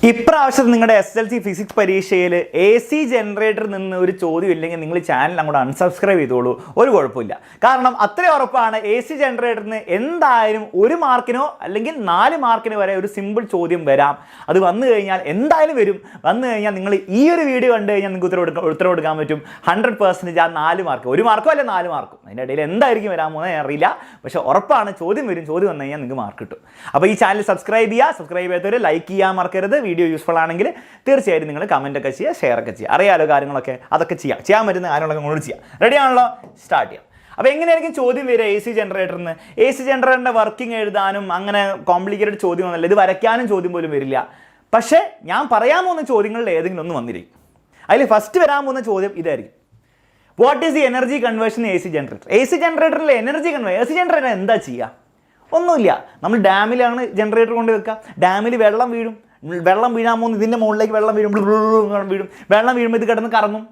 ഇപ്രാവശ്യം നിങ്ങളുടെ SSLC physics പരീക്ഷയിൽ AC ജനറേറ്ററിൽ നിന്ന് ഒരു ചോദ്യം ഇല്ലെങ്കിൽ നിങ്ങൾ ചാനൽ അങ്ങോട്ട് അൺസബ്സ്ക്രൈബ് ചെയ്തോളൂ, ഒരു കുഴപ്പമില്ല. കാരണം അത്രയും ഉറപ്പാണ് AC ജനറേറ്ററിന് എന്തായാലും 1 മാർക്കിനോ അല്ലെങ്കിൽ 4 മാർക്കിന് വരെ ഒരു സിമ്പിൾ ചോദ്യം വരാം. അത് വന്നു കഴിഞ്ഞാൽ എന്തായാലും വരും. വന്നു കഴിഞ്ഞാൽ നിങ്ങൾ ഈ ഒരു വീഡിയോ കണ്ടു കഴിഞ്ഞാൽ നിങ്ങൾക്ക് ഉത്തരം കൊടുക്കാൻ പറ്റും 100%. ആ 4 മാർക്ക്, 1 മാർക്കോ അല്ലെ 4 മാർക്കും, അതിൻ്റെ ഇടയിൽ എന്തായിരിക്കും വരാൻ പോകുന്നത് അറിയില്ല. പക്ഷേ ഉറപ്പാണ് ചോദ്യം വരും. ചോദ്യം വന്നു കഴിഞ്ഞാൽ നിങ്ങൾക്ക് മാർക്ക് കിട്ടും. അപ്പോൾ ഈ ചാനൽ സബ്സ്ക്രൈബ് ചെയ്യുക. സബ്സ്ക്രൈബ് ചെയ്യാത്തവർ ലൈക്ക് ചെയ്യാൻ മറക്കരുത്. വീഡിയോ യൂസ്ഫുൾ ആണെങ്കിൽ തീർച്ചയായിട്ടും നിങ്ങൾ കമൻ്റ് ഒക്കെ ചെയ്യുക, ഷെയർ ഒക്കെ ചെയ്യുക. അറിയാലോ കാര്യങ്ങളൊക്കെ, അതൊക്കെ ചെയ്യാൻ പറ്റുന്ന കാര്യങ്ങളൊക്കെ അങ്ങോട്ട് ചെയ്യാം. റെഡി ആണല്ലോ? സ്റ്റാർട്ട് ചെയ്യാം. അപ്പോൾ എങ്ങനെയായിരിക്കും ചോദ്യം വരിക AC ജനറേറ്ററിന്? AC ജനറേറ്ററിൻ്റെ വർക്കിംഗ് എഴുതാനും അങ്ങനെ കോംപ്ലിക്കേറ്റഡ് ചോദ്യമൊന്നുമല്ല, ഇത് വരയ്ക്കാനും ചോദ്യം പോലും വരില്ല. പക്ഷേ ഞാൻ പറയാൻ പോകുന്ന ചോദ്യങ്ങളിൽ ഏതെങ്കിലും ഒന്ന് വന്നിരിക്കും. അതിൽ ഫസ്റ്റ് വരാൻ പോകുന്ന ചോദ്യം ഇതായിരിക്കും: what is the energy conversion AC generator? AC ജനറേറ്ററിലെ എനർജി AC ജനറേറ്റർ എന്താ ചെയ്യുക? ഒന്നുമില്ല. നമ്മൾ ഡാമിലാണ് ജനറേറ്റർ കൊണ്ട് വെക്കുക. ഡാമിൽ വെള്ളം വീഴും. വെള്ളം വീഴാൻ പോകുന്ന ഇതിൻ്റെ മുകളിലേക്ക് വെള്ളം വീഴും. വെള്ളം വീഴുമ്പോൾ ഇത് കിടന്ന് കറങ്ങും.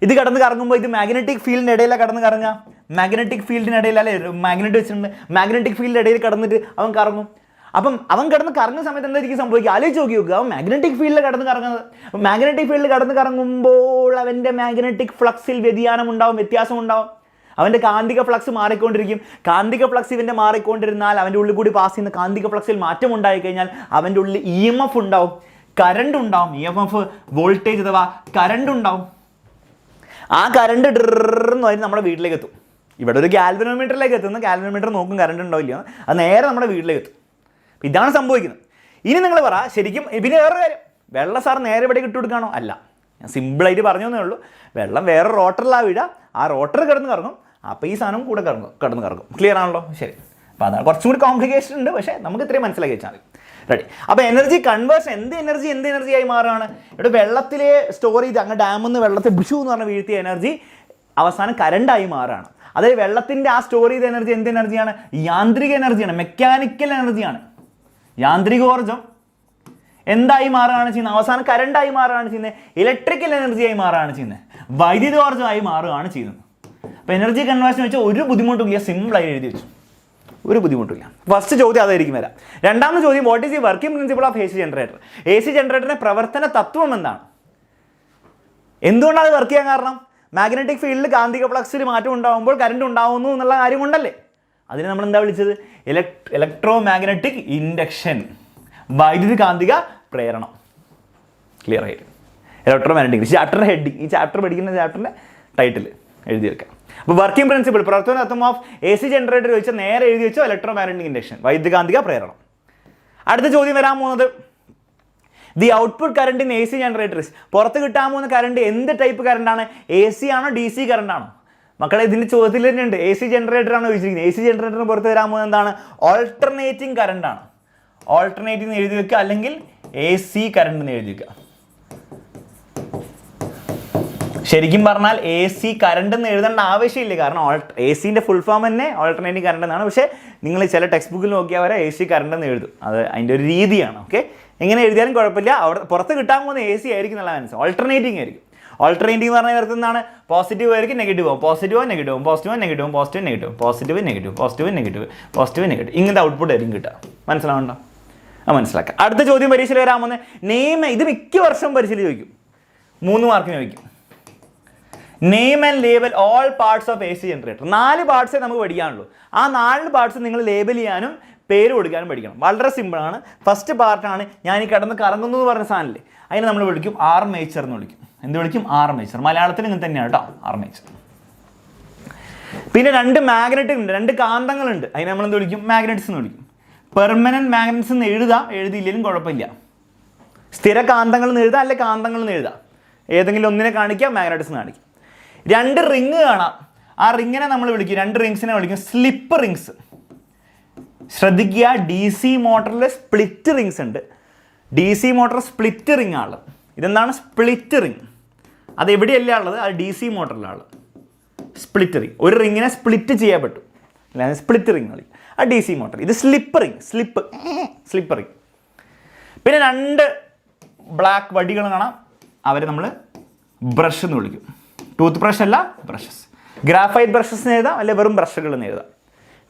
ഇത് കിടന്ന് കറങ്ങുമ്പോൾ ഇത് മാഗ്നറ്റിക് ഫീൽഡിൻ്റെ ഇടയിലാണ് കിടന്ന് കറങ്ങുക. മാഗ്നറ്റിക് ഫീൽഡിനിടയിൽ അല്ലേ മാഗ്നറ്റ് വെച്ചിട്ടുണ്ട്. മാഗ്നറ്റിക് ഫീൽഡിൻ്റെ ഇടയിൽ കിടന്നിട്ട് അവൻ കറങ്ങും. അപ്പം അവൻ കിടന്ന് കറങ്ങുന്ന സമയത്ത് എന്തായിരിക്കും സംഭവിക്കുക? ആലോചിച്ച് നോക്കുക. അവൻ മാഗ്നറ്റിക് ഫീൽഡിൽ കിടന്ന് കറങ്ങുന്നത്. അപ്പം മാഗ്നറ്റിക് ഫീൽഡിൽ കിടന്ന് കറങ്ങുമ്പോൾ അവൻ്റെ മാഗ്നറ്റിക് ഫ്ലക്സിൽ വ്യത്യാസം ഉണ്ടാവും. അവൻ്റെ കാന്തിക ഫ്ലക്സ് മാറിക്കൊണ്ടിരിക്കും. കാന്തിക ഫ്ലക്സ് ഇവൻ്റെ മാറിക്കൊണ്ടിരുന്നാൽ അവൻ്റെ ഉള്ളിൽ കൂടി പാസ് ചെയ്യുന്ന കാന്തിക ഫ്ലക്സിൽ മാറ്റം ഉണ്ടായിക്കഴിഞ്ഞാൽ അവൻ്റെ ഉള്ളിൽ EMF ഉണ്ടാവും, കറണ്ട് ഉണ്ടാവും. EMF വോൾട്ടേജ് അഥവാ കറണ്ട് ഉണ്ടാവും. ആ കറണ്ട് ഡ്രെന്ന് പറഞ്ഞ് നമ്മുടെ വീട്ടിലേക്ക് എത്തും. ഇവിടെ ഒരു ഗാൽവനോമീറ്ററിലേക്ക് എത്തുന്ന ഗാൽവനോമീറ്റർ നോക്കും കറണ്ട് ഉണ്ടാവില്ല, അത് നേരെ നമ്മുടെ വീട്ടിലേക്ക് എത്തും. ഇതാണ് സംഭവിക്കുന്നത്. ഇനി നിങ്ങൾ പറ, ശരിക്കും പിന്നെ വേറൊരു കാര്യം, വെള്ളം സാർ നേരെ ഇവിടെ ഇട്ട് കൊടുക്കുകയാണോ? അല്ല, ഞാൻ സിമ്പിളായിട്ട് പറഞ്ഞേ ഉള്ളൂ. വെള്ളം വേറെ റോട്ടറിലാണ് വീഴുക. ആ റോട്ടർ കിടന്ന് കറങ്ങും. അപ്പോൾ ഈ സാധനം കൂടെ കിടന്ന് കറങ്ങും. ക്ലിയർ ആണല്ലോ? ശരി. അപ്പോൾ അതാണ് കുറച്ചും കൂടി കോംപ്ലിക്കേഷൻ ഉണ്ട്. പക്ഷേ നമുക്ക് ഇത്രയും മനസ്സിലാക്കി വെച്ചാൽ മതി. റെഡി. അപ്പോൾ എനർജി കൺവേർഷൻ എന്ത് എനർജിയായി മാറുകയാണ്? ഇവിടെ വെള്ളത്തിലെ സ്റ്റോർ ചെയ്ത് അങ്ങ് ഡാമിൽ നിന്ന് വെള്ളത്തിൽ ബുഷു എന്ന് പറഞ്ഞ വീഴ്ത്തിയ എനർജി അവസാനം കറണ്ടായി മാറുകയാണ്. അതായത് വെള്ളത്തിൻ്റെ ആ സ്റ്റോർ ചെയ്ത എനർജി എന്ത് എനർജിയാണ്? യാന്ത്രിക എനർജിയാണ്, മെക്കാനിക്കൽ എനർജിയാണ്. യാന്ത്രികോർജ്ജം എന്തായി മാറുകയാണ് ചെയ്യുന്നത്? അവസാനം കറണ്ടായി മാറുകയാണ് ചെയ്യുന്നത്. ഇലക്ട്രിക്കൽ എനർജിയായി മാറുകയാണ് ചെയ്യുന്നത്. വൈദ്യുതോർജ്ജമായി മാറുകയാണ് ചെയ്യുന്നത്. അപ്പോൾ എനർജി കൺവേർഷൻ വെച്ചാൽ ഒരു ബുദ്ധിമുട്ടുമില്ല, സിമ്പിളായി എഴുതി വെച്ചു, ഒരു ബുദ്ധിമുട്ടില്ല. ഫസ്റ്റ് ചോദ്യം അതായിരിക്കും വരാം. രണ്ടാമത്തെ ചോദ്യം: what is the working principle of AC generator? AC ജനറേറ്ററിന്റെ പ്രവർത്തന തത്വം എന്താണ്? എന്തുകൊണ്ടാണ് അത് വർക്ക് ചെയ്യാൻ കാരണം? മാഗ്നറ്റിക് ഫീൽഡിൽ കാന്തിക ഫ്ലക്സിൽ മാറ്റം ഉണ്ടാകുമ്പോൾ കറണ്ട് ഉണ്ടാവുന്നു എന്നുള്ള കാര്യം കൊണ്ടല്ലേ. അതിനെ നമ്മൾ എന്താ വിളിച്ചത്? ഇലക്ട്രോ മാഗ്നറ്റിക് ഇൻഡക്ഷൻ, വൈദ്യുതി കാന്തിക പ്രേരണം. ക്ലിയർ ആയിട്ട് ഇലക്ട്രോ മാഗ്നറ്റിക് ചാപ്റ്ററിൻ്റെ ഹെഡിങ്, ഈ ചാപ്റ്റർ പഠിക്കുന്ന ചാപ്റ്ററിൻ്റെ ടൈറ്റിൽ എഴുതി വെക്കാം. അപ്പോൾ വർക്കിംഗ് പ്രിൻസിപ്പിൾ, പ്രവർത്തന തത്വം ഓഫ് AC ജനറേറ്റർ ചോദിച്ചാൽ നേരെ എഴുതി വെച്ചോ എലക്ട്രോ മാഗ്നറ്റിക് ഇൻഡക്ഷൻ, വൈദ്യുതകാന്തിക പ്രേരണം. അടുത്ത ചോദ്യം വരാൻ പോകുന്നത്: the output current in AC generators? പുറത്ത് കിട്ടാൻ പോകുന്ന കറണ്ട് എന്ത് ടൈപ്പ് കറണ്ടാണ്? AC ആണോ DC കറണ്ടാണോ? മക്കളെ, ഇതിൻ്റെ ചോദ്യത്തിൽ തന്നെയുണ്ട്. AC ജനറേറ്റർ ആണോ ചോദിച്ചിരിക്കുന്നത്. AC ജനറേറ്ററിന് പുറത്ത് വരാൻ പോകുന്നത് എന്താണ്? ഓൾട്ടർനേറ്റിംഗ് കറണ്ടാണ്. ഓൾട്ടർനേറ്റിംഗ് എന്ന് എഴുതി വെക്കുക, അല്ലെങ്കിൽ AC കറണ്ട് എന്ന് എഴുതി വെക്കുക. ശരിക്കും പറഞ്ഞാൽ AC കറണ്ട് എന്ന് എഴുതേണ്ട ആവശ്യമില്ല. കാരണം ACൻ്റെ ഫുൾ ഫോം തന്നെ ഓൾട്ടർനേറ്റിംഗ് കറണ്ട് എന്നാണ്. പക്ഷേ നിങ്ങൾ ചില ടെക്സ്റ്റ് ബുക്കിൽ നോക്കിയാൽ വരെ AC കറണ്ട് എന്ന് എഴുതും. അത് അതിൻ്റെ ഒരു രീതിയാണ്. ഓക്കെ, എങ്ങനെ എഴുതിയാലും കുഴപ്പമില്ല. അവിടെ പുറത്ത് കിട്ടാൻ പോകുന്ന AC ആയിരിക്കും എന്നുള്ള മനസ്സിലാവും. ഓൾട്ടർനേറ്റിംഗ് ആയിരിക്കും. ഓൾട്ടർനേറ്റിംഗ് എന്ന് പറഞ്ഞാൽ അർത്ഥം എന്താണ്? പോസിറ്റീവ് ആയിരിക്കും, നെഗറ്റീവ് ആവും, positive negative, positive negative, positive negative, positive negative, positive negative, positive negative, ഇങ്ങനത്തെ ഔട്ട്പുട്ട് ആയിരിക്കും കിട്ടുക. മനസ്സിലാവണ്ടോ? മനസ്സിലാക്കാം. അടുത്ത ചോദ്യം പരീക്ഷയിൽ വരാൻ പോകുന്നത് നെയിം. ഇത് മിക്ക വർഷവും പരീക്ഷയിൽ ചോദിക്കും, 3 മാർക്കിന് ചോദിക്കും. Name and label all parts of AC generator. 4 പാർട്സേ നമുക്ക് പഠിക്കാനുള്ളൂ. ആ 4 പാർട്സ് നിങ്ങൾ ലേബൽ ചെയ്യാനും പേര് കൊടുക്കാനും പഠിക്കണം. വളരെ സിമ്പിളാണ്. ഫസ്റ്റ് പാർട്ടാണ് ഞാൻ ഈ കിടന്ന് കറങ്ങുന്നു എന്ന് പറഞ്ഞ സാധനമല്ലേ, അതിനെ നമ്മൾ വിളിക്കും ആർമേച്ചർ എന്ന് വിളിക്കും. എന്ത് വിളിക്കും? ആർമേച്ചർ. മലയാളത്തിൽ ഇങ്ങനെ തന്നെയാണ് കേട്ടോ, ആർമേച്ചർ. പിന്നെ 2 മാഗ്നറ്റ് ഉണ്ട്, 2 കാന്തങ്ങളുണ്ട്. അതിനെ നമ്മൾ എന്ത് വിളിക്കും? മാഗ്നറ്റ്സ് എന്ന് വിളിക്കും. പെർമനൻറ്റ് മാഗ്നറ്റ്സ് എന്ന് എഴുതാം, എഴുതിയില്ലെങ്കിലും കുഴപ്പമില്ല. സ്ഥിര കാന്തങ്ങൾ എന്ന് എഴുതാം, അല്ലെ കാന്തങ്ങൾ എന്ന് എഴുതാം. ഏതെങ്കിലും ഒന്നിനെ കാണിക്കാം, മാഗ്നറ്റ്സ് എന്ന് കാണിക്കും. 2 റിങ് കാണാം. ആ റിങ്ങിനെ നമ്മൾ വിളിക്കും, 2 റിങ്സിനെ വിളിക്കും സ്ലിപ്പ് റിങ്സ്. ശ്രദ്ധിക്കുക, DC മോട്ടറിൽ സ്പ്ലിറ്റ് റിങ്സ് ഉണ്ട്. DC മോട്ടർ സ്പ്ലിറ്റ് റിങ് ആണ്. ഇതെന്താണ്? Split ring. അത് എവിടെയല്ല ഉള്ളത്? അത് DC മോട്ടറിലാണ് സ്പ്ലിറ്റ് റിങ്. ഒരു റിങ്ങിനെ സ്പ്ലിറ്റ് ചെയ്യാൻ പറ്റും, അല്ലാതെ സ്പ്ലിറ്റ് റിങ് കളി. ആ DC മോട്ടർ. ഇത് സ്ലിപ്പ് റിങ്, സ്ലിപ്പ് റിങ്. പിന്നെ 2 ബ്ലാക്ക് വടികൾ കാണാം. അവരെ നമ്മൾ ബ്രഷ് എന്ന് വിളിക്കും. ടൂത്ത് ബ്രഷ് അല്ല, ബ്രഷസ്. ഗ്രാഫൈറ്റ് ബ്രഷസ് എന്ന് എഴുതാം, അല്ലെ വെറും ബ്രഷുകൾ എന്ന് എഴുതാം.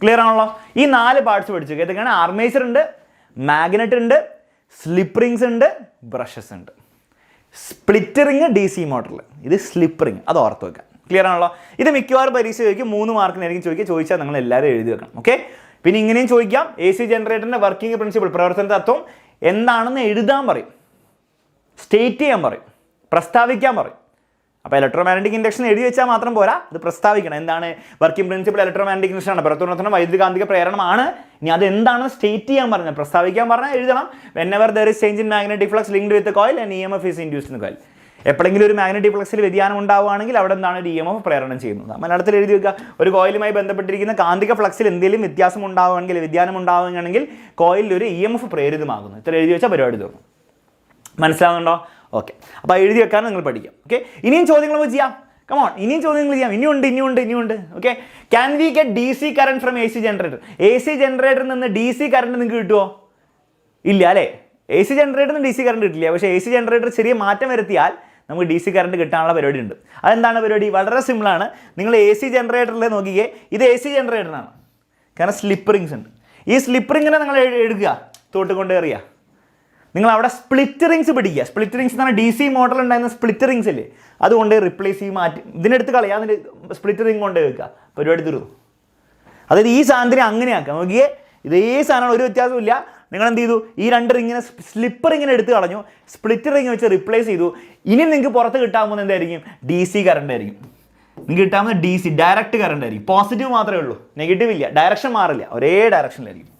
ക്ലിയർ ആണല്ലോ? ഈ 4 പാർട്സ് പഠിച്ചു. ഏതൊക്കെയാണ്? ആർമേച്ചർ ഉണ്ട്, മാഗ്നറ്റ് ഉണ്ട്, സ്ലിപ്പ് റിങ്സ് ഉണ്ട്, ബ്രഷസ് ഉണ്ട്. സ്പ്ലിറ്റ് റിങ് ഡി സി മോട്ടറിൽ, ഇത് സ്ലിപ്പ് റിങ്, അത് ഓർത്ത് വെക്കാം. ക്ലിയർ ആണല്ലോ? ഇത് മിക്കവാറും പരീക്ഷ ചോദിക്കും, 3 മാർക്കിനായിരിക്കും ചോദിച്ചാൽ നിങ്ങൾ എല്ലാവരും എഴുതി വെക്കണം. ഓക്കെ, പിന്നെ ഇങ്ങനെയും ചോദിക്കാം, എ സി ജനറേറ്ററിൻ്റെ വർക്കിംഗ് പ്രിൻസിപ്പിൾ, പ്രവർത്തന തത്വം എന്താണെന്ന് എഴുതാൻ പറയും, സ്റ്റേറ്റ് ചെയ്യാൻ പറയും, പ്രസ്താവിക്കാൻ പറയും. അപ്പോൾ ഇലക്ട്രോമാഗ്നറ്റിക് ഇൻഡക്ഷൻ എഴുതി വെച്ചാൽ മാത്രം പോരാ, അത് പ്രസ്താവിക്കണം. എന്താണ് വർക്കിംഗ് പ്രിൻസിപ്പിൾ? ഇലക്ട്രോമാഗ്നറ്റിക് ഇൻഡക്ഷൻ ആണ്, പ്രവർത്തനം വൈദ്യുതകാന്തിക പ്രേരണമാണ്. ഇനി അത് എന്താണെന്ന് സ്റ്റേറ്റ് ചെയ്യാൻ പറഞ്ഞാൽ, പ്രസ്താവിക്കാൻ പറഞ്ഞാൽ എഴുതണം. whenever there is change in magnetic flux linked with the coil and EMF is induced in the coil. എപ്പോഴെങ്കിലും ഒരു മാഗ്നറ്റിക് ഫ്ലക്സിൽ വ്യതിയാനം ഉണ്ടാവുകയാണെങ്കിൽ അവിടെ എന്താണ് ഒരു EMF പ്രേരണം ചെയ്യുന്നത്. മലയാളത്തിൽ എഴുതി വെക്കുക, ഒരു കോയിലുമായി ബന്ധപ്പെട്ടിരിക്കുന്ന കാന്തിക ഫ്ലക്സിൽ എന്തെങ്കിലും വ്യത്യാസം ഉണ്ടാവുകയാണെങ്കിൽ, വ്യതിയാനം ഉണ്ടാവുകയാണെങ്കിൽ കോയിലിൽ ഒരു EMF പ്രേരിതമാകുന്നു. ഇത്ര എഴുതി വെച്ചാൽ പരിപാടി തീർന്നു. മനസ്സിലാവുന്നുണ്ടോ? ഓക്കെ, അപ്പോൾ എഴുതി വെക്കാൻ നിങ്ങൾ പഠിക്കാം. ഓക്കെ, ഇനിയും ചോദ്യങ്ങൾ നമുക്ക് ചെയ്യാം. കമോൺ, ഇനിയും ചോദ്യങ്ങൾ ചെയ്യാം. ഇനിയുണ്ട്. Okay, can we get DC current from AC generator? AC ജനറേറ്ററിൽ നിന്ന് DC കറണ്ട് നിങ്ങൾക്ക് കിട്ടുമോ? ഇല്ല അല്ലേ? AC ജനറേറ്ററിൽ നിന്ന് DC കറണ്ട് കിട്ടില്ല. പക്ഷേ AC ജനറേറ്റർ ചെറിയ മാറ്റം വരുത്തിയാൽ നമുക്ക് DC കറണ്ട് കിട്ടാനുള്ള പരിപാടി ഉണ്ട്. അതെന്താണ് പരിപാടി? വളരെ സിമ്പിളാണ്. നിങ്ങൾ AC ജനറേറ്ററിൽ നോക്കിയേ, ഇത് AC ജനറേറ്ററാണ്, കാരണം സ്ലിപ്പ് റിങ്സ് ഉണ്ട്. ഈ സ്ലിപ്പ് റിങ്ങിനെ നിങ്ങൾ എടുക്കുക, തോട്ടുകൊണ്ട് എറിയുക. നിങ്ങൾ അവിടെ സ്പ്ലിറ്റ് റിങ്സ് പിടിക്കുക. സ്പ്ലിറ്റ് റിങ്സ് എന്ന് പറഞ്ഞാൽ DC മോട്ടറിൽ ഉണ്ടായിരുന്ന സ്പ്ലിറ്റ് റിങ്സ് അല്ലേ, അതുകൊണ്ട് റിപ്ലേസ് ചെയ്ത് മാറ്റി ഇതിനെടുത്ത് കളയാം, അതിന് സ്പ്ലിറ്റ് റിങ് കൊണ്ട് വെക്കുക, പരിപാടി തീർന്നു. അതായത് ഈ സാധനത്തിനെ അങ്ങനെ ആക്കാം. നോക്കിയേ, ഇതേ സാധനമാണ്, ഒരു വ്യത്യാസമില്ല. നിങ്ങൾ എന്ത് ചെയ്തു? ഈ 2 റിങ്ങിനെ സ്ലിപ്പ് റിങ്ങിനെ എടുത്ത് കളഞ്ഞു, സ്പ്ലിറ്റ് റിങ് വെച്ച് റിപ്ലേസ് ചെയ്തു. ഇനി നിങ്ങൾക്ക് പുറത്ത് കിട്ടാൻ പോകുന്നത് എന്തായിരിക്കും? DC കറണ്ട് ആയിരിക്കും. നിങ്ങൾക്ക് കിട്ടാൻ പോകുന്നത് DC ഡയറക്റ്റ് കറണ്ട് ആയിരിക്കും. പോസിറ്റീവ് മാത്രമേ ഉള്ളൂ, നെഗറ്റീവ് ഇല്ല, ഡയറക്ഷൻ മാറില്ല, ഒരേ ഡയറക്ഷനിലായിരിക്കും.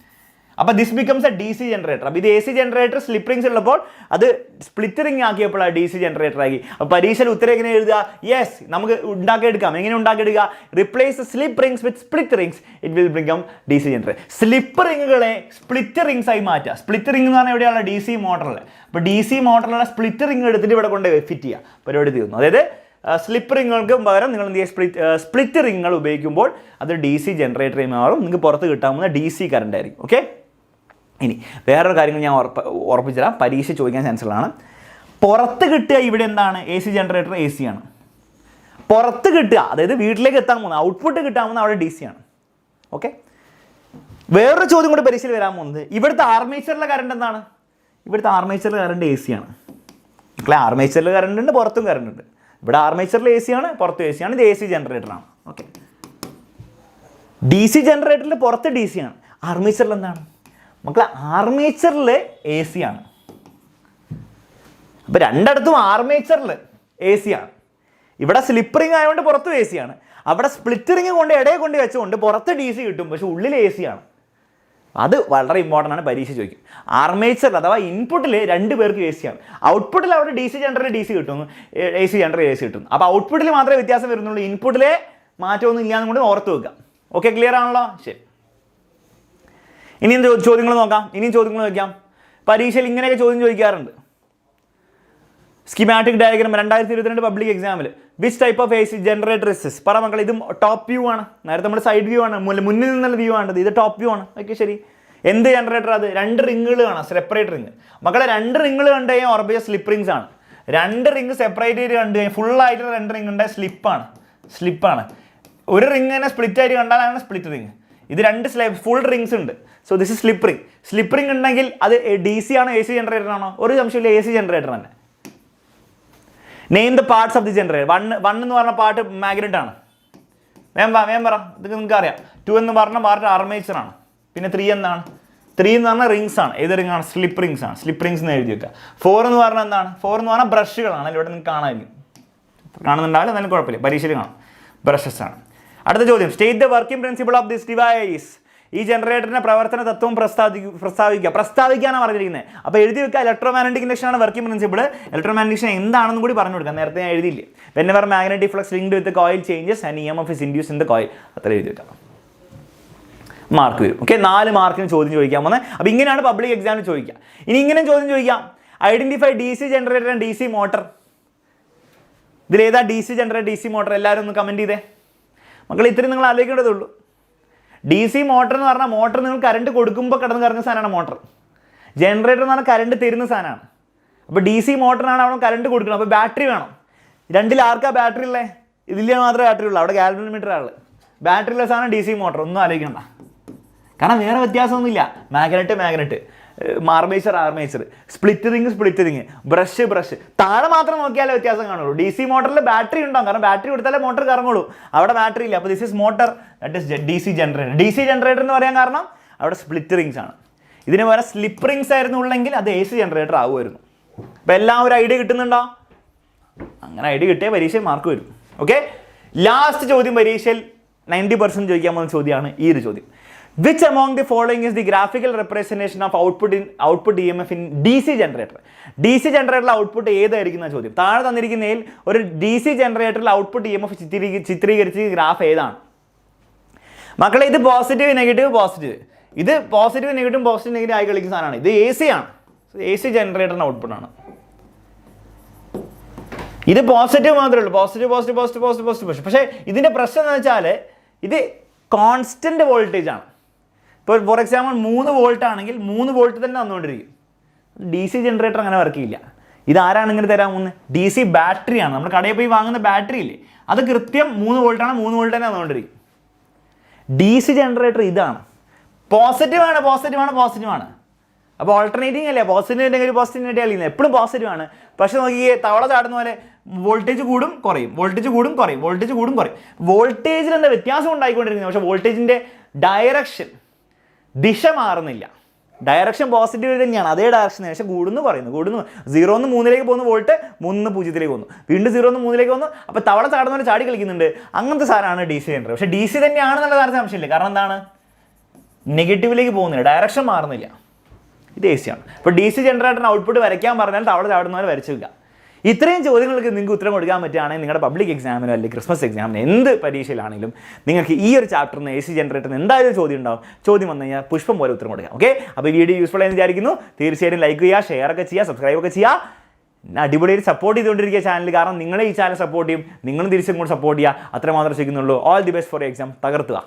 അപ്പോൾ this becomes A DC generator. അപ്പോൾ ഇത് AC ജനറേറ്റർ സ്ലിപ്പ് റിങ്സ് ഉള്ളപ്പോൾ അത് സ്പ്ലിറ്റ് റിങ് ആക്കിയപ്പോൾ ആ DC ജനറേറ്റർ ആക്കി. അപ്പോൾ പരീക്ഷയിൽ ഉത്തരം എങ്ങനെ എഴുതുക? യെസ്, നമുക്ക് ഉണ്ടാക്കിയെടുക്കാം. എങ്ങനെ ഉണ്ടാക്കിയെടുക്കുക? Replace slip rings with split rings, it will become DC generator. Slip റിങ്ങുകളെ സ്പ്ലിറ്റ് റിങ്സ് ആയി മാറ്റുക. സ്പ്ലിറ്റ് റിംഗ് എന്ന് പറഞ്ഞാൽ എവിടെയുള്ള DC മോട്ടറിൽ. അപ്പോൾ DC മോട്ടറിലുള്ള സ്പ്ലിറ്റ് റിങ് എടുത്തിട്ട് ഇവിടെ കൊണ്ട് ഫിറ്റ് ചെയ്യുക, പരിപാടി തീർന്നു. അതായത് സ്ലിപ്പ് റിങ്ങുകൾക്ക് പകരം നിങ്ങൾ എന്ത് ചെയ്യുക? സ്പ്ലിറ്റ് റിങ്ങുകൾ ഉപയോഗിക്കുമ്പോൾ അത് DC ജനറേറ്ററായി മാറും. നിങ്ങൾക്ക് പുറത്ത് കിട്ടാവുന്ന DC കറണ്ട് ആയിരിക്കും. ഓക്കെ, ഇനി വേറൊരു കാര്യങ്ങൾ ഞാൻ ഉറപ്പിച്ചു തരാം, പരീക്ഷ ചോദിക്കാൻ ചാൻസ് ഉള്ളതാണ്. പുറത്ത് കിട്ടുക ഇവിടെ എന്താണ്? AC ജനറേറ്റർ AC ആണ്. പുറത്ത് കിട്ടുക, അതായത് വീട്ടിലേക്ക് എത്താൻ പോകുന്നത്, ഔട്ട്പുട്ട് കിട്ടാൻ പോകുന്നത് അവിടെ DC ആണ്. ഓക്കെ, വേറൊരു ചോദ്യം കൂടി പരീക്ഷയിൽ വരാൻ പോകുന്നത്, ഇവിടുത്തെ ആർമേച്ചറിലെ കറണ്ട് എന്താണ്? ഇവിടുത്തെ ആർമേച്ചറിലെ കറണ്ട് AC ആണ്. മക്കളെ, ആർമേച്ചറിൽ കറണ്ട് ഉണ്ട്, പുറത്തും കറണ്ട് ഉണ്ട്. ഇവിടെ ആർമേച്ചറിൽ AC ആണ്, പുറത്തും AC ആണ്. ഇത് AC ജനറേറ്ററാണ്. ഓക്കെ, DC ജനറേറ്ററിൽ പുറത്ത് DC ആണ്, ആർമേച്ചറിൽ എന്താണ്? മക്കളെ, ആർമേച്ചറിൽ AC ആണ്. അപ്പോൾ രണ്ടിടത്തും ആർമേച്ചറിൽ AC ആണ്. ഇവിടെ സ്ലിപ്പ് റിംഗ് ആയതുകൊണ്ട് പുറത്തും AC ആണ്. അവിടെ സ്പ്ലിറ്റ് റിംഗ് കൊണ്ട് ഇടയെ കൊണ്ട് വെച്ചുകൊണ്ട് പുറത്ത് DC കിട്ടും, പക്ഷെ ഉള്ളിൽ AC ആണ്. അത് വളരെ ഇമ്പോർട്ടൻ്റ് ആണ്, പരീക്ഷ ചോദിക്കും. ആർമേച്ചറിൽ അഥവാ ഇൻപുട്ടിൽ 2 പേർക്ക് AC ആണ്, ഔട്ട്പുട്ടിൽ അവിടെ DC ജനറേറ്റർ DC കിട്ടുന്നു, AC ജനറേറ്റർ AC കിട്ടുന്നു. അപ്പോൾ ഔട്ട്പുട്ടിൽ മാത്രമേ വ്യത്യാസം വരുന്നുള്ളൂ, ഇൻപുട്ടിലെ മാറ്റമൊന്നും ഇല്ലാന്നും കൊണ്ട് ഓർത്ത് വെക്കുക. ഓക്കെ, ക്ലിയർ ആണല്ലോ? ശരി, ഇനിയും ചോദ്യങ്ങൾ നോക്കാം. ഇനിയും ചോദ്യങ്ങൾ നോക്കാം. പരീക്ഷയിൽ ഇങ്ങനെയൊക്കെ ചോദ്യം ചോദിക്കാറുണ്ട്. സ്കീമാറ്റിക് ഡയഗ്രാം 2022 പബ്ലിക് എക്സാമിൽ which type of AC generator is this? പറ മക്കളെ, ഇത് ടോപ്പ് വ്യൂ ആണ്. നേരത്തെ നമ്മുടെ സൈഡ് വ്യൂ ആണ്, മുന്നിൽ നിന്നുള്ള വ്യൂ ആണ്. ഇത് ടോപ്പ് വ്യൂ ആണ്. ഓക്കെ, ശരി. എന്ത് ജനറേറ്റർ? അത് 2 റിങ്ങുകൾ കാണാം, സെപ്പറേറ്റ് റിങ്. മക്കളെ, 2 റിങ്ങുകൾ കണ്ടു കഴിഞ്ഞാൽ ഉറപ്പിച്ച സ്ലിപ്പ് റിങ്സ് ആണ്. 2 റിങ് സെപ്പറേറ്റ് ചെയ്ത് കണ്ടു കഴിഞ്ഞാൽ ഫുള്ളായിട്ട് 2 റിങ് ഉണ്ട്, സ്ലിപ്പാണ്. ഒരു റിങ് തന്നെ സ്പ്ലിറ്റ് ആയിട്ട് കണ്ടാലാണ് സ്പ്ലിറ്റ് റിങ്. ഇത് 2 ഫുൾ റിങ്സ് ഉണ്ട്. So this is slip ring. Slip ring ഉണ്ടെങ്കിൽ അത് DC ആണോ AC ജനറേറ്റർ ആണോ? ഒരു സംശയമില്ല, AC ജനറേറ്റർ തന്നെ. Name the parts of the generator. 1 എന്ന് പറഞ്ഞ പാർട്ട് മാഗ്നറ്റ് ആണ്. വേം പറ, ഇത് നിങ്ങൾക്ക് അറിയാം. 2 എന്ന് പറഞ്ഞ പാർട്ട് ആർമേച്ചർ ആണ്. പിന്നെ 3 എന്താണ്? 3 എന്ന് പറഞ്ഞാൽ റിങ്സ് ആണ്. ഏത് റിംഗ് ആണ്? സ്ലിപ്പ് റിങ്സ് ആണ്. സ്ലിപ്പ് റിങ്സ് എന്ന് എഴുതി വെക്കുക. 4 എന്ന് പറഞ്ഞാൽ എന്താണ്? 4 എന്ന് പറഞ്ഞാൽ ബ്രഷുകളാണ്. ഇവിടെ നിങ്ങൾക്ക് കാണാമായിരിക്കും, കാണുന്നുണ്ടാവില്ല, എന്നാലും കുഴപ്പമില്ല, പരീക്ഷയിൽ കാണാം, ബ്രഷസ് ആണ്. അടുത്ത ചോദ്യം, state the working principle of this device. ഈ ജനറേറ്ററിന്റെ പ്രവർത്തന തത്വം പ്രസ്താവിക്കാനാണ് പറഞ്ഞിരിക്കുന്നത്. അപ്പോൾ എഴുതി വെക്കുക, ഇലക്ട്രോമാഗ്നറ്റിക് ഇൻഡക്ഷൻ ആണ് വർക്കിംഗ് പ്രിൻസിപ്പിൾ. ഇലക്ട്രോമാഗ്നറ്റിക് ഇൻഡക്ഷൻ എന്താണെന്നും കൂടി പറഞ്ഞു കൊടുക്കാം. നേരത്തെ ഞാൻ എഴുതിയില്ലേ, whenever magnetic flux linked with the coil changes and EMF is induced in the coil. അത്ര എഴുതി വെക്കാം, മാർക്ക് വരും. ഓക്കെ, 4 മാർക്കിന് ചോദ്യം ചോദിക്കാൻ പോകുന്നത്. അപ്പോൾ ഇങ്ങനെയാണ് പബ്ലിക് എക്സാമിന് ചോദിക്കുക. ഇനി ഇങ്ങനെ ചോദ്യം ചോദിക്കാം, identify DC generator and DC motor. ഇതിലേതാ DC ജനറേറ്റർ, DC മോട്ടർ? എല്ലാവരും ഒന്ന് കമൻറ്റ് ചെയ്തേ മക്കൾ. ഇത്രയും നിങ്ങൾ ആലോചിക്കേണ്ടതുള്ളൂ. DC മോട്ടർ എന്ന് പറഞ്ഞാൽ മോട്ടർ നിങ്ങൾ കറണ്ട് കൊടുക്കുമ്പോൾ കിടന്ന് കറങ്ങുന്ന സാധനമാണ് മോട്ടർ. ജനറേറ്റർ എന്ന് പറഞ്ഞാൽ കറണ്ട് തരുന്ന സാധനമാണ്. അപ്പോൾ DC മോട്ടറിനാണ് അവിടെ കറണ്ട് കൊടുക്കണം. അപ്പോൾ ബാറ്ററി വേണം. രണ്ടിൽ ആർക്കാ ബാറ്ററി ഉള്ളത്? ഇതിൽ മാത്രമേ ബാറ്ററി ഉള്ളൂ. അവിടെ ഗാൽവനോമീറ്റർ ആണ്. ബാറ്ററി ഉള്ള സാധനം DC മോട്ടർ. ഒന്നും ആലോചിക്കണ്ട, കാരണം വേറെ വ്യത്യാസമൊന്നുമില്ല. Magnet armature, split ring, brush. താഴെ മാത്രം നോക്കിയാലേ വ്യത്യാസം കാണുള്ളൂ. DC മോട്ടറിൽ ബാറ്ററി ഉണ്ടാകും, കാരണം ബാറ്ററി കൊടുത്താലേ മോട്ടർ കറങ്ങുള്ളൂ. അവിടെ ബാറ്ററി ഇല്ല. അപ്പോൾ this is motor, that is DC generator എന്ന് പറയാൻ കാരണം അവിടെ സ്പ്ലിറ്റ് റിങ്സ് ആണ്. ഇതിന് വേറെ സ്ലിപ്പ് റിങ്സ് ആയിരുന്നു ഉള്ളെങ്കിൽ അത് AC ജനറേറ്റർ ആകുമായിരുന്നു. അപ്പോൾ എല്ലാം ഒരു ഐഡിയ കിട്ടുന്നുണ്ടോ? അങ്ങനെ ഐഡിയ കിട്ടിയ പരീക്ഷയിൽ മാർക്ക് വരും. ഓക്കെ, ലാസ്റ്റ് ചോദ്യം പരീക്ഷയിൽ 90% ചോദിക്കാൻ പോകുന്ന ചോദ്യമാണ് ഈ ഒരു ചോദ്യം. Which among the following is the graphical representation of output EMF in DC generator? DC ജനറേറ്ററിലെ ഔട്ട്പുട്ട് ഏതായിരിക്കുന്ന ചോദ്യം. താഴെ തന്നിരിക്കുന്നതിൽ ഒരു DC ജനറേറ്ററിൽ ഔട്ട്പുട്ട് EMF ചിത്രീകരിച്ച് ഗ്രാഫ് ഏതാണ്? മക്കളെ, ഇത് പോസിറ്റീവ് നെഗറ്റീവ്, ഇത് പോസിറ്റീവ് നെഗറ്റീവ് ആയി കളിക്കുന്ന സാധനമാണ്. ഇത് AC ആണ്, AC ജനറേറ്ററിൻ്റെ ഔട്ട്പുട്ടാണ്. ഇത് പോസിറ്റീവ് മാത്രമേ ഉള്ളൂ, പോസിറ്റീവ്. പക്ഷേ ഇതിൻ്റെ പ്രശ്നം എന്ന് വെച്ചാൽ ഇത് കോൺസ്റ്റന്റ് വോൾട്ടേജ് ആണ്. ഇപ്പോൾ ഫോർ എക്സാമ്പിൾ 3 വോൾട്ട് ആണെങ്കിൽ 3 വോൾട്ട് തന്നെ തന്നുകൊണ്ടിരിക്കും. DC ജനറേറ്റർ അങ്ങനെ വർക്ക് ചെയ്യില്ല. ഇതാരാണ് ഇങ്ങനെ തരാൻ പോകുന്നത്? DC ബാറ്ററിയാണ്. നമ്മൾ കടയിൽ പോയി വാങ്ങുന്ന ബാറ്ററി ഇല്ലേ, അത് കൃത്യം 3 വോൾട്ടാണ്, 3 വോൾട്ട് തന്നെ തന്നുകൊണ്ടിരിക്കും. DC ജനറേറ്റർ ഇതാണ്, പോസിറ്റീവ് ആണ്. അപ്പോൾ ഓൾട്ടർനേറ്റിംഗ് അല്ലേ, പോസിറ്റീവ് നെഗറ്റീവ് എപ്പോഴും പോസിറ്റീവ് ആണ്. പക്ഷെ നോക്കിയേ, തവള ചാടുന്ന പോലെ വോൾട്ടേജ് കൂടും കുറയും. വോൾട്ടേജിൽ എന്താ വ്യത്യാസം ഉണ്ടായിക്കൊണ്ടിരിക്കുന്നത്, പക്ഷേ വോൾട്ടേജിൻ്റെ ദിശ മാറുന്നില്ല. ഡയറക്ഷൻ പോസിറ്റീവ് തന്നെയാണ്, അതേ ഡയറക്ഷൻ. പക്ഷേ കൂടുന്നു 0 നിന്ന് 3ലേക്ക് പോകുന്ന വോൾട്ട് 3 നിന്ന് 0ലേക്ക് പോകുന്നു, വീണ്ടും 0 നിന്ന് 3ലേക്ക് പോകുന്നു. അപ്പോൾ തവള ചാടുന്ന പോലെ ചാടി കളിക്കുന്നുണ്ട്. അങ്ങനത്തെ സാധനമാണ് DC ജനറേറ്റർ. പക്ഷേ DC തന്നെയാണെന്നുള്ള കാര്യത്തിൽ സംശയമില്ല. കാരണം എന്താണ്, നെഗറ്റീവിലേക്ക് പോകുന്നില്ല, ഡയറക്ഷൻ മാറുന്നില്ല. ഇത് AC ആണ്. അപ്പോൾ DC ജനറേറ്ററിന് ഔട്ട്പുട്ട് വരയ്ക്കാൻ പറഞ്ഞാൽ തവള ചാടുന്ന പോലെ വരച്ചു വെക്കുക. ഇത്രയും ചോദ്യങ്ങൾക്ക് നിങ്ങൾക്ക് ഉത്തരം കൊടുക്കാൻ പറ്റുകയാണെങ്കിൽ നിങ്ങളുടെ പബ്ലിക് എക്സാമിനോ അല്ലെങ്കിൽ ക്രിസ്മസ് എക്സാമിനോ എന്ത് പരീക്ഷയിലാണെങ്കിലും നിങ്ങൾക്ക് ഈ ഒരു ചാപ്റ്ററിന് AC ജനറേറ്ററിന് എന്തായാലും ചോദ്യം ഉണ്ടാവും. ചോദ്യം വന്നു കഴിഞ്ഞാൽ പുഷ്പം പോലെ ഉത്തരം കൊടുക്കാം. ഓക്കെ, അപ്പോൾ ഈ വീഡിയോ യൂസ്ഫുൾ ആയെന്ന് വിചാരിക്കുന്നു. തീർച്ചയായിട്ടും ലൈക്ക് ചെയ്യുക, ഷെയർ ഒക്കെ ചെയ്യുക, സബ്സ്ക്രൈബ് ഒക്കെ ചെയ്യുക. അടിപൊളിയായിട്ട് സപ്പോർട്ട് ചെയ്തുകൊണ്ടിരിക്കുക ചാനൽ. കാരണം നിങ്ങളെ ഈ ചാനൽ സപ്പോർട്ട് ചെയ്യും, നിങ്ങളും തിരിച്ചും കൂടെ സപ്പോർട്ട് ചെയ്യുക. അത്രമാത്രം ചെയ്യുന്നുള്ളൂ. All the best for exam. തകർത്തുക.